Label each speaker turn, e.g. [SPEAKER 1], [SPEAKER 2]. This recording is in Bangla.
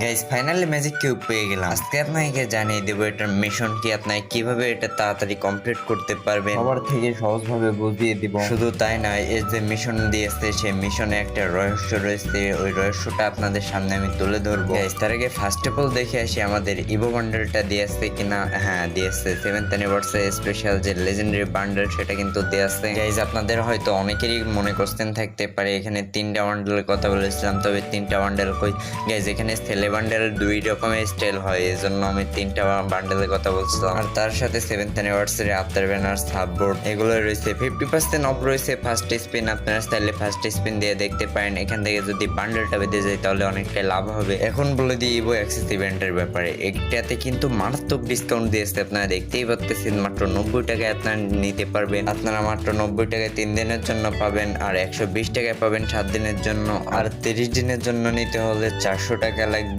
[SPEAKER 1] গাইস ফাইনালি ম্যাজিক কিউব পেয়ে গেলাম। আজকে আপনাকে জানিয়ে দেবো এটার মিশন কি, আপনাকে কিভাবে এটা তাড়াতাড়ি কমপ্লিট করতে পারবেন, সবার থেকে সহজভাবে বুঝিয়ে দিব। শুধু তাই নয়, এর যে মিশন দিয়েছে সেই মিশনে একটা রহস্য রয়েছে, ওই রহস্যটা আপনাদের সামনে আমি তুলে ধরবো। গাইস তার আগে ফার্স্ট অফ অল দেখে আসি আমাদের ইভো বান্ডেলটা দিয়েছে কিনা। হ্যাঁ দিয়েছে, 7th অ্যানিভার্সারি স্পেশাল যে লেজেন্ডারি বান্ডেল সেটা কিন্তু দিয়েছে। গাইস আপনাদের হয়তো অনেকেরই মনে কোশ্চেন থাকতে পারে এখানে 3টা বান্ডেলের কথা বলেছিলাম, তবে 3টা বান্ডেল কই। গাইস এখানে ছেলে বান্ডেল 2 রকমের স্টাইল হয়, এই জন্য আমি 3টা বান্ডেলের কথা বলছিলাম। আর তার সাথে 7th anniversary after banner subboard এগুলো রয়েছে। 50% অফ রয়েছে ফার্স্ট স্পিন, আপনারা চাইলে ফার্স্ট স্পিন দিয়ে দেখতে পারেন। এখান থেকে যদি বান্ডেলটা বেঁধে যায় তাহলে অনেকটাই লাভ হবে। এখন বলে দিই ইভো অ্যাক্সেস ইভেন্টের ব্যাপারে। একটাতে কিন্তু মারাত্মক ডিসকাউন্ট দিয়েছে, আপনারা দেখতেই পাচ্ছেন। মাত্র 90 টাকায় আপনারা নিতে পারবেন। আপনারা মাত্র 90 টাকায় 3 দিনের জন্য পাবেন, আর 120 টাকায় পাবেন 7 দিনের জন্য, আর 30 দিনের জন্য নিতে হলে 400 টাকা লাগবে।